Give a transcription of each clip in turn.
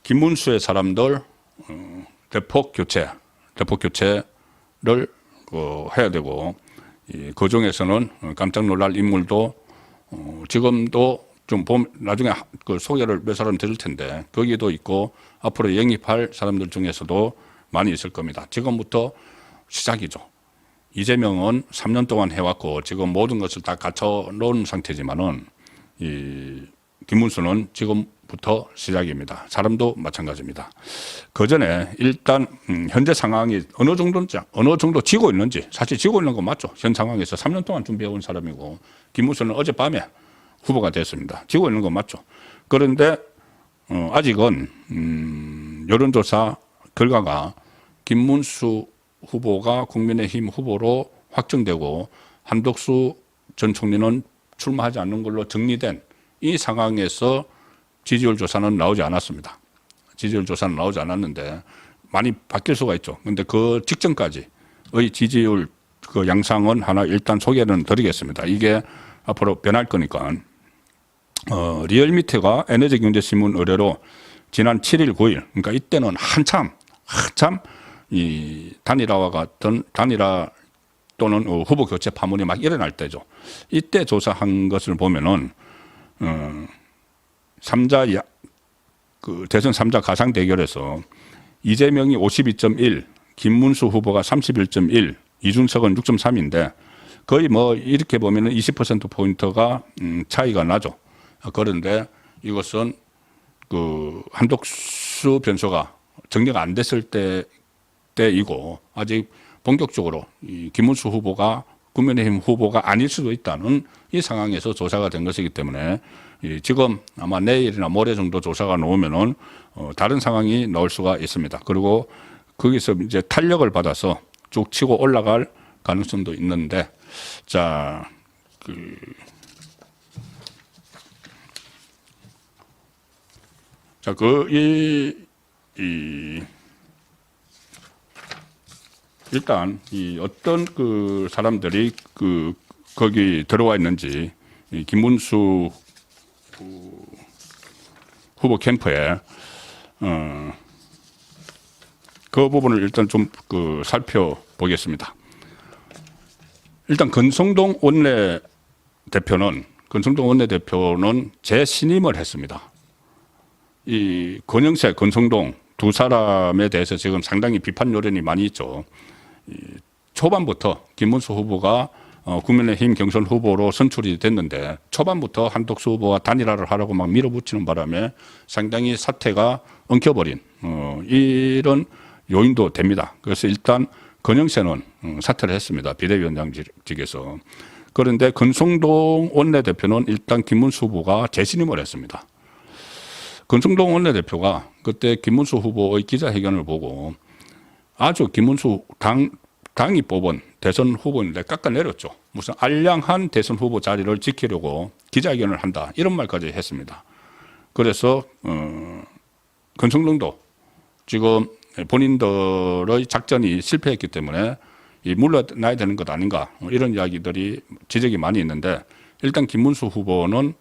김문수의 사람들 대폭 교체를 해야 되고, 그 중에서는 깜짝 놀랄 인물도 지금도 좀 나중에 그 소개를 몇 사람 드릴 텐데 거기도 있고 앞으로 영입할 사람들 중에서도 많이 있을 겁니다. 지금부터 시작이죠. 이재명은 3년 동안 해왔고 지금 모든 것을 다 갖춰놓은 상태지만은 이 김문수는 지금부터 시작입니다. 사람도 마찬가지입니다. 그 전에 일단 현재 상황이 어느 정도 지고 있는지, 사실 지고 있는 건 맞죠. 현 상황에서 3년 동안 준비해온 사람이고 김문수는 어젯밤에 후보가 됐습니다. 지고 있는 건 맞죠. 그런데 아직은 여론조사 결과가 김문수 후보가 국민의힘 후보로 확정되고 한덕수 전 총리는 출마하지 않는 걸로 정리된 이 상황에서 지지율 조사는 나오지 않았습니다. 지지율 조사는 나오지 않았는데 많이 바뀔 수가 있죠. 그런데 그 직전까지의 지지율 그 양상은 하나 일단 소개는 드리겠습니다. 이게 앞으로 변할 거니까. 리얼미터가 에너지경제신문 의뢰로 지난 7일, 9일, 그러니까 이때는 한참 이 단일화 또는 후보 교체 파문이 막 일어날 때죠. 이때 조사한 것을 보면은, 대선 3자 가상 대결에서 이재명이 52.1, 김문수 후보가 31.1, 이준석은 6.3인데 거의 뭐 이렇게 보면은 20%포인트가 차이가 나죠. 그런데 이것은 그 한덕수 변수가 정리가 안 됐을 때이고 아직 본격적으로 이 김문수 후보가 국민의힘 후보가 아닐 수도 있다는 이 상황에서 조사가 된 것이기 때문에 지금 아마 내일이나 모레 정도 조사가 나오면은 다른 상황이 나올 수가 있습니다. 그리고 거기서 이제 탄력을 받아서 쭉 치고 올라갈 가능성도 있는데, 자, 일단 어떤 그 사람들이 거기 들어와 있는지 이 김문수 후보 캠프에 그 부분을 일단 좀 살펴보겠습니다. 일단 권성동 원내대표는 재신임을 했습니다. 이 권영세, 권성동 두 사람에 대해서 지금 상당히 비판 여론이 많이 있죠. 초반부터 김문수 후보가 국민의힘 경선 후보로 선출이 됐는데 초반부터 한덕수 후보가 단일화를 하라고 막 밀어붙이는 바람에 상당히 사태가 엉켜버린 이런 요인도 됩니다. 그래서 일단 권영세는 사퇴를 했습니다. 비대위원장직에서. 그런데 권성동 원내대표는 일단 김문수 후보가 재신임을 했습니다. 권성동 원내대표가 그때 김문수 후보의 기자회견을 보고 아주 김문수 당이 뽑은 대선 후보인데 깎아내렸죠. 무슨 알량한 대선 후보 자리를 지키려고 기자회견을 한다, 이런 말까지 했습니다. 그래서 권성동도 지금 본인들의 작전이 실패했기 때문에 물러나야 되는 것 아닌가, 이런 이야기들이 지적이 많이 있는데 일단 김문수 후보는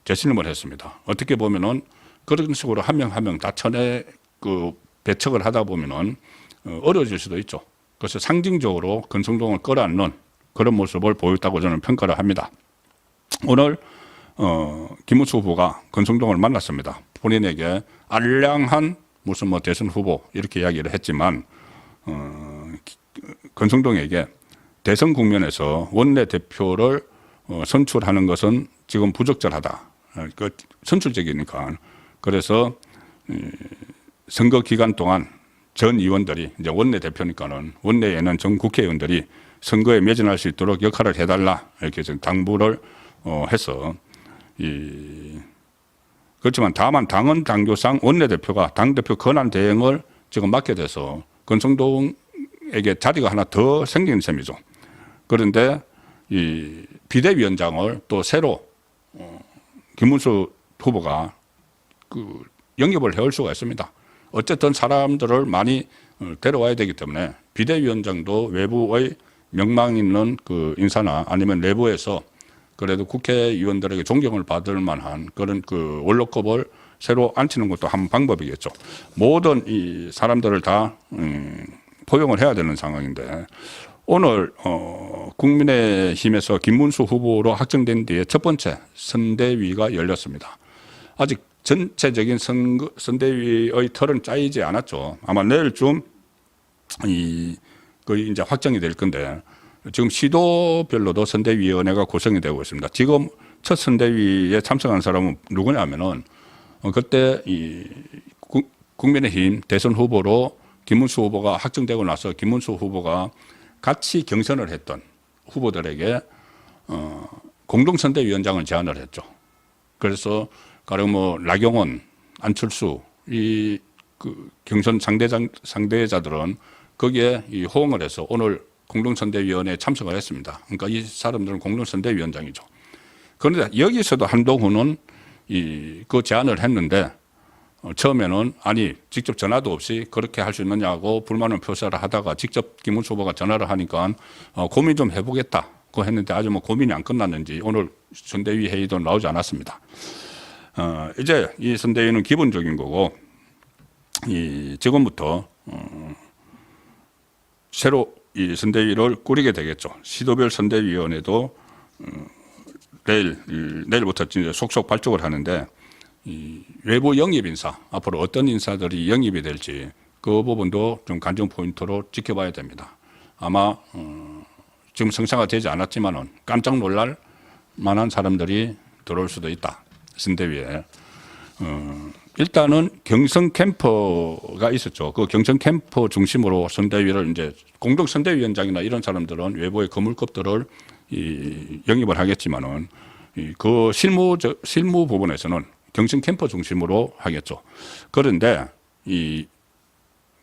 재신임을 했습니다. 어떻게 보면은 그런 식으로 한 명 한 명 다 배척을 하다 보면은 어려워질 수도 있죠. 그래서 상징적으로 권성동을 끌어안는 그런 모습을 보였다고 저는 평가를 합니다. 오늘 김문수 후보가 권성동을 만났습니다. 본인에게 알량한 무슨 대선 후보 이렇게 이야기를 했지만 권성동에게 대선 국면에서 원내대표를 선출하는 것은 지금 부적절하다. 선출직이니까. 그래서 선거 기간 동안 전 의원들이 이제 원내대표니까는 원내에는 전 국회의원들이 선거에 매진할 수 있도록 역할을 해달라, 이렇게 좀 당부를 해서 그렇지만 다만 당은 당규상 원내대표가 당대표 권한 대행을 지금 맡게 돼서 권성동에게 자리가 하나 더 생긴 셈이죠. 그런데 이 비대위원장을 또 새로 김문수 후보가 영입을 해올 수가 있습니다. 어쨌든 사람들을 많이 데려와야 되기 때문에 비대위원장도 외부의 명망 있는 인사나 아니면 내부에서 그래도 국회의원들에게 존경을 받을 만한 그런 원로급을 새로 앉히는 것도 한 방법이겠죠. 모든 이 사람들을 다 포용을 해야 되는 상황인데 오늘 국민의힘에서 김문수 후보로 확정된 뒤에 첫 번째 선대위가 열렸습니다. 아직 전체적인 선대위의 틀은 짜이지 않았죠. 아마 내일쯤 거의 이제 확정이 될 건데 지금 시도별로도 선대위원회가 구성이 되고 있습니다. 지금 첫 선대위에 참석한 사람은 누구냐면은 그때 국민의힘 대선 후보로 김문수 후보가 확정되고 나서 김문수 후보가 같이 경선을 했던 후보들에게 공동선대위원장을 제안을 했죠. 그래서 가령 뭐 나경원, 안철수 그 경선 상대자들은 거기에 호응을 해서 오늘 공동선대위원회에 참석을 했습니다. 그러니까 이 사람들은 공동선대위원장이죠. 그런데 여기서도 한동훈은 그 제안을 했는데 처음에는 아니 직접 전화도 없이 그렇게 할 수 있느냐고 불만을 표시를 하다가 직접 김문수 후보가 전화를 하니까 고민 좀 해보겠다고 했는데 아주 뭐 고민이 안 끝났는지 오늘 선대위 회의도 나오지 않았습니다. 이제 이 선대위는 기본적인 거고 지금부터 새로 이 선대위를 꾸리게 되겠죠. 시도별 선대위원회도 내일부터 이제 속속 발족을 하는데 외부 영입 인사 앞으로 어떤 인사들이 영입이 될지 그 부분도 좀 관전 포인트로 지켜봐야 됩니다. 아마 지금 성사가 되지 않았지만은 깜짝 놀랄 만한 사람들이 들어올 수도 있다. 선대위에. 일단은 경선 캠퍼가 있었죠. 그 경선 캠퍼 중심으로 선대위를 이제 공동 선대위원장이나 이런 사람들은 외부의 거물급들을 영입을 하겠지만은 그 실무 부분에서는 경선 캠퍼 중심으로 하겠죠. 그런데 이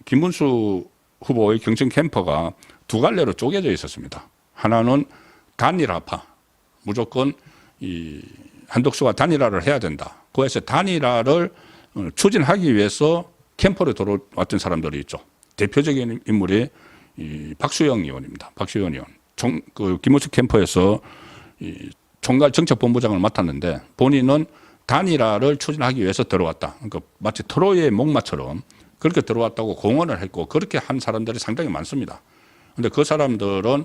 김문수 후보의 경선 캠퍼가 두 갈래로 쪼개져 있었습니다. 하나는 단일화파, 무조건 한덕수가 단일화를 해야 된다. 그래서 단일화를 추진하기 위해서 캠퍼로 들어왔던 사람들이 있죠. 대표적인 인물이 박수영 의원입니다. 박수영 의원. 그 김문수 캠퍼에서 총괄 정책본부장을 맡았는데 본인은 단일화를 추진하기 위해서 들어왔다. 그러니까 마치 트로이의 목마처럼 그렇게 들어왔다고 공언을 했고 그렇게 한 사람들이 상당히 많습니다. 그런데 그 사람들은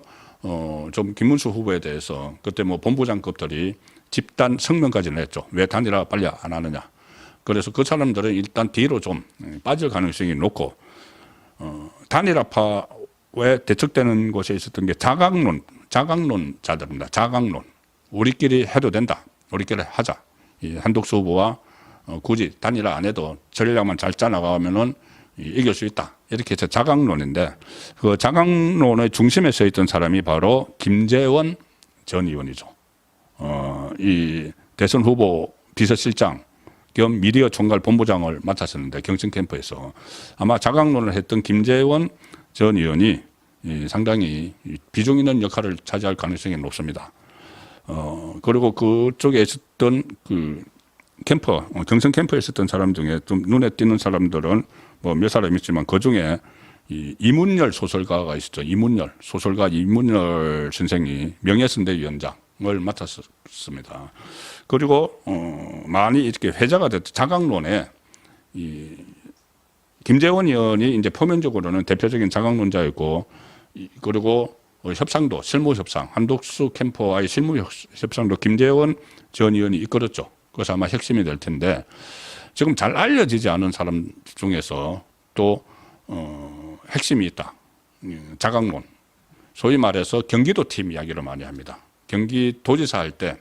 좀 김문수 후보에 대해서 그때 뭐 본부장급들이 집단 성명까지 냈죠. 왜 단일화 빨리 안 하느냐. 그래서 그 사람들은 일단 뒤로 좀 빠질 가능성이 높고 단일화파에 대척되는 곳에 있었던 게 자강론자들입니다. 자강론. 우리끼리 해도 된다. 우리끼리 하자. 이 한덕수 후보와 굳이 단일화 안 해도 전략만 잘 짜나가면은 이길 수 있다. 이렇게 해서 자강론인데 그 자강론의 중심에 서 있던 사람이 바로 김재원 전 의원이죠. 이 대선 후보 비서실장 겸 미디어 총괄 본부장을 맡았었는데 경선 캠프에서 아마 자강론을 했던 김재원 전 의원이 상당히 비중 있는 역할을 차지할 가능성이 높습니다. 그리고 그쪽에 있었던 그 캠퍼, 경선 캠퍼에 있었던 사람 중에 좀 눈에 띄는 사람들은 뭐 몇 사람 있지만 그 중에 이문열 소설가가 있었죠. 소설가 이문열 선생이 명예선대위원장을 맡았습니다. 그리고 많이 이렇게 회자가 됐죠. 자강론에 김재원 의원이 이제 표면적으로는 대표적인 자강론자였고 그리고 협상도 실무 협상 한독수 캠퍼와의 실무 협상도 김재원 전 의원이 이끌었죠. 그래서 아마 핵심이 될 텐데 지금 잘 알려지지 않은 사람 중에서 또 핵심이 있다. 자강론. 소위 말해서 경기도 팀 이야기를 많이 합니다. 경기도지사 할 때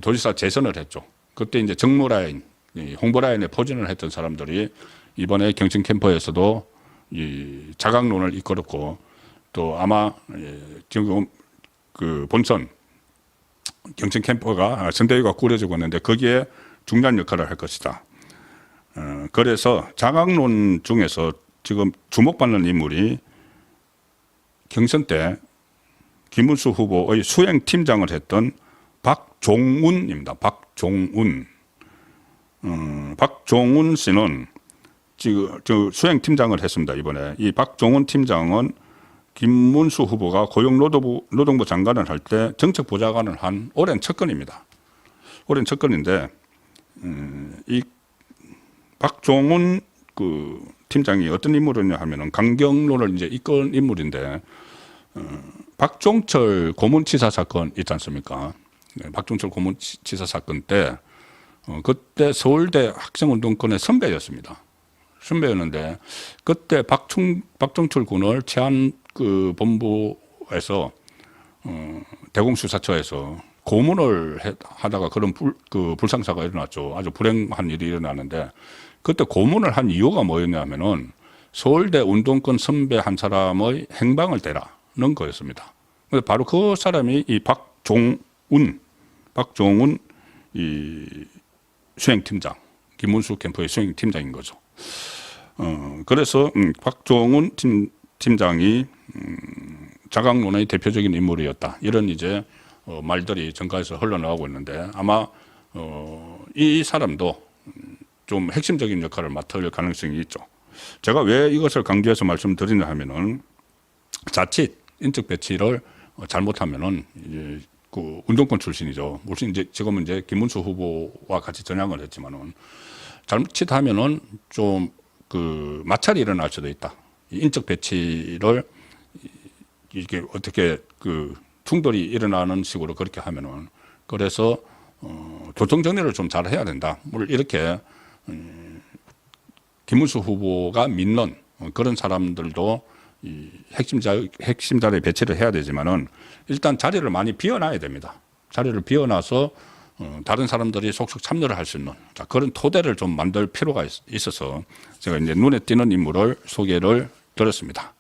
도지사 재선을 했죠. 그때 이제 정무라인, 홍보라인에 포진을 했던 사람들이 이번에 경선 캠퍼에서도 이 자강론을 이끌었고 또 아마 지금 그 본선 경선 캠퍼가 선대위가 꾸려지고 있는데 거기에 중요한 역할을 할 것이다. 그래서 자강론 중에서 지금 주목받는 인물이 경선 때 김문수 후보의 수행팀장을 했던 박종훈입니다. 박종훈. 박종훈 씨는 지금 수행팀장을 했습니다. 이번에 이 박종훈 팀장은 김문수 후보가 고용노동부 장관을 할 때 정책보좌관을 한 오랜 측근입니다. 오랜 측근인데 이 박종훈 그 팀장이 어떤 인물이냐 하면은 강경론을 이제 이끈 인물인데 박종철 고문치사 사건 있지 않습니까? 네, 박종철 고문치사 사건 때 그때 서울대 학생운동권의 선배였습니다. 선배였는데 그때 박종철 군을 치안 그 본부에서 대공수사처에서 고문을 하다가 그런 불상사가 일어났죠. 아주 불행한 일이 일어나는데 그때 고문을 한 이유가 뭐였냐면은 서울대 운동권 선배 한 사람의 행방을 대라는 거였습니다. 그래서 바로 그 사람이 이 박종훈 이 수행팀장, 김문수 캠프의 수행팀장인 거죠. 그래서 박종훈 팀장이 자강론의 대표적인 인물이었다. 이런 이제 말들이 정가에서 흘러나오고 있는데 아마 이 사람도 좀 핵심적인 역할을 맡을 가능성이 있죠. 제가 왜 이것을 강조해서 말씀드리냐 하면은 자칫 인적 배치를 잘못하면은 이제 그 운동권 출신이죠. 물론 이제 지금은 이제 김문수 후보와 같이 전향을 했지만은 잘못하면은 좀 그 마찰이 일어날 수도 있다. 인적 배치를 이게 어떻게 그 충돌이 일어나는 식으로 그렇게 하면은 그래서 교통 정리를 좀 잘 해야 된다. 물론 이렇게 김문수 후보가 믿는 그런 사람들도 이 핵심자를 배치를 해야 되지만은 일단 자리를 많이 비워놔야 됩니다. 자리를 비워놔서 다른 사람들이 속속 참여를 할 수 있는 그런 토대를 좀 만들 필요가 있어서 제가 이제 눈에 띄는 인물을 소개를 드렸습니다.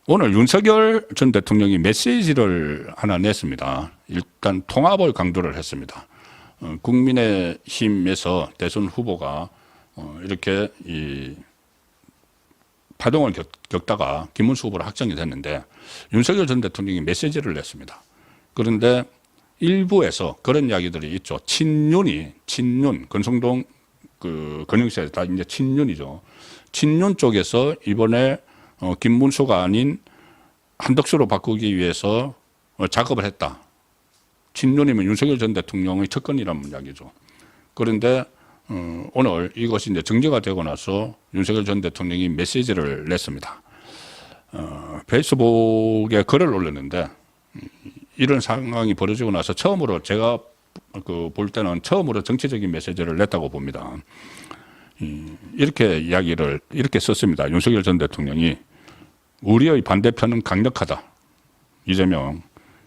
오늘 윤석열 전 대통령이 메시지를 하나 냈습니다. 일단 통합을 강조를 했습니다. 국민의힘에서 대선 후보가 이렇게 이 파동을 겪다가 김문수 후보로 확정이 됐는데 윤석열 전 대통령이 메시지를 냈습니다. 그런데 일부에서 그런 이야기들이 있죠. 친윤, 권성동 그 건영세 다 이제 친윤이죠. 친윤 쪽에서 이번에 김문수가 아닌 한덕수로 바꾸기 위해서 작업을 했다. 친윤이면 윤석열 전 대통령의 접근이라는 이야기죠. 그런데 오늘 이것이 이제 정제가 되고 나서 윤석열 전 대통령이 메시지를 냈습니다. 페이스북에 글을 올렸는데 이런 상황이 벌어지고 나서 처음으로 제가 볼 때는 처음으로 정치적인 메시지를 냈다고 봅니다. 이렇게 이렇게 썼습니다. 윤석열 전 대통령이 우리의 반대편은 강력하다. 이재명,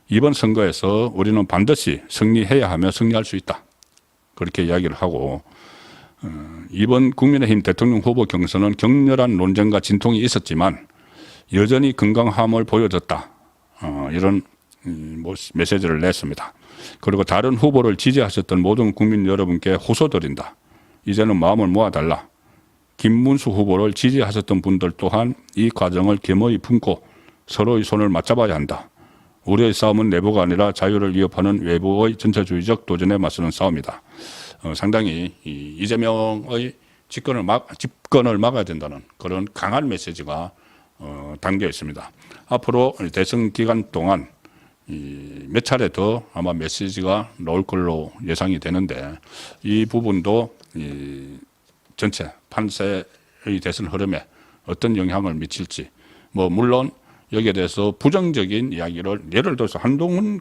이번 선거에서 우리는 반드시 승리해야 하며 승리할 수 있다. 그렇게 이야기를 하고 이번 국민의힘 대통령 후보 경선은 격렬한 논쟁과 진통이 있었지만 여전히 건강함을 보여줬다. 이런 메시지를 냈습니다. 그리고 다른 후보를 지지하셨던 모든 국민 여러분께 호소드린다. 이제는 마음을 모아달라. 김문수 후보를 지지하셨던 분들 또한 이 과정을 겸허히 품고 서로의 손을 맞잡아야 한다. 우리의 싸움은 내부가 아니라 자유를 위협하는 외부의 전체주의적 도전에 맞서는 싸움이다. 상당히 이재명의 집권을 막아야 된다는 그런 강한 메시지가 담겨 있습니다. 앞으로 대선 기간 동안 몇 차례 더 아마 메시지가 나올 걸로 예상이 되는데 이 부분도 전체 판세의 대선 흐름에 어떤 영향을 미칠지 물론 여기에 대해서 부정적인 이야기를 예를 들어서 한동훈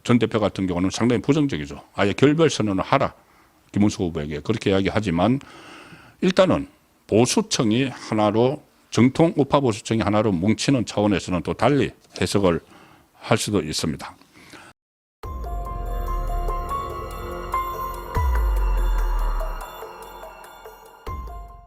전 대표 같은 경우는 상당히 부정적이죠. 아예 결별 선언을 하라. 김문수 후보에게 그렇게 이야기하지만 일단은 보수층이 하나로 정통 우파 보수층이 하나로 뭉치는 차원에서는 또 달리 해석을 할 수도 있습니다.